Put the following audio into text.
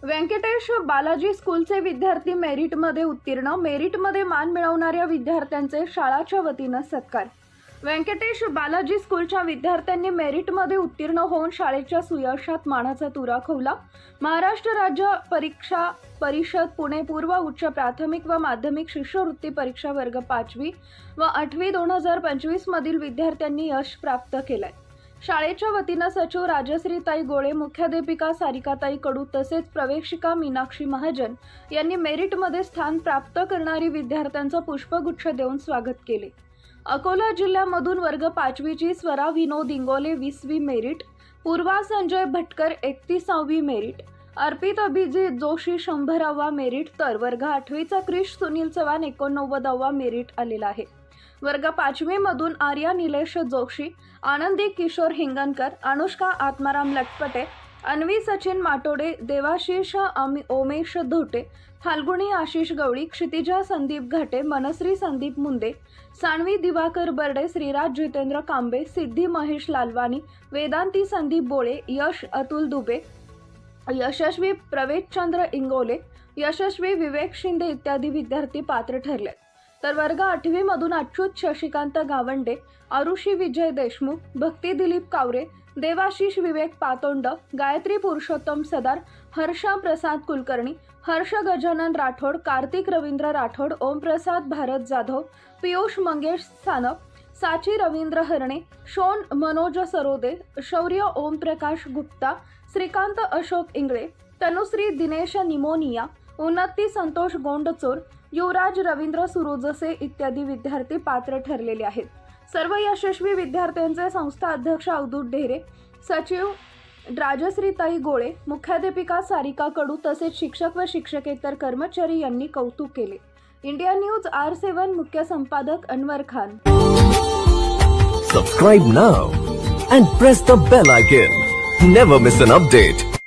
व्यंकटेश बालाजी स्कूलचे विद्यार्थी मेरिटमध्ये उत्तीर्ण, मेरिटमध्ये मान मिळवणाऱ्या विद्यार्थ्यांचे शाळाच्या वतीने सत्कार। व्यंकटेश बालाजी स्कूलच्या विद्यार्थ्यांनी मेरिटमध्ये उत्तीर्ण होऊन शाळेच्या सुयशात मानाचा तुरा खोवला। महाराष्ट्र राज्य परीक्षा परिषद पुणे पूर्व उच्च प्राथमिक व माध्यमिक शिष्यवृत्ती परीक्षा वर्ग 5वी व 8वी 2025 मधील विद्यार्थ्यांनी यश प्राप्त केले। शाळेच्या वतीने सचिव राजश्रीताई गोळे, मुख्याध्यापिका सारिकाताई कडू तसेच प्रवेशिका मीनाक्षी महाजन यांनी मेरिटमध्ये स्थान प्राप्त करणारी विद्यार्थ्यांचा पुष्पगुच्छ देऊन स्वागत केले। अकोला जिल्ह्यामधून वर्ग 5वीची स्वरा विनोद इंगोले 20वी मेरिट, पूर्वा संजय भटकर 31वी मेरिट, अर्पित अभिजित जोशी 100वा मेरिट, तर वर्ग 8वीचा क्रिश सुनील चव्हाण 89वा मेरिट आलेला आहे। वर्ग 5वी मधून आर्या निलेश जोशी, आनंदी किशोर हिंगणकर, अनुष्का आत्माराम लटपटे, अन्वी सचिन माटोडे, देवाशीष ओमेश धोटे, फाल्गुनी आशिष गवळी, क्षितिजा संदीप घाटे, मनश्री संदीप मुंदे, सानवी दिवाकर बर्डे, श्रीराज जितेंद्र कांबे, सिद्धी महेश लालवानी, वेदांती संदीप बोळे, यश अतुल दुबे, यशस्वी प्रवेशचंद्र इंगोले, यशस्वी विवेक शिंदे इत्यादी विद्यार्थी पात्र ठरले। तर वर्ग 8वी मधून अच्युत शशिकांत गावंडे, आरुषी विजय देशमुख, भक्ती दिलीप कावरे, देवाशीष विवेक पातोंड, गायत्री पुरुषोत्तम सदार, हर्षा प्रसाद कुलकर्णी, हर्ष गजानन राठोड, कार्तिक रवींद्र राठोड, ओमप्रसाद भारत जाधव, पियुष मंगेश सानप, साची रवींद्र हरणे, शोन मनोज सरोदे, शौर्य ओमप्रकाश गुप्ता, श्रीकांत अशोक इंगळे, तनुश्री दिनेश निमोनिया, उन्नती संतोष गोंडचोर, युवराज रवींद्र सुरोजसे इत्यादी विद्यार्थी पात्र ठरलेले आहेत। सर्व यशस्वी विद्यार्थ्यांचे संस्था अध्यक्ष अवधूत ढेरे, सचिव राजश्रीताई गोळे, मुख्याध्यापिका सारिका कडू तसेच शिक्षक व शिक्षकेतर कर्मचारी यांनी कौतुक केले। इंडिया न्यूज R7 मुख्य संपादक Anwar Khan. Subscribe now and press the bell icon. Never miss an update.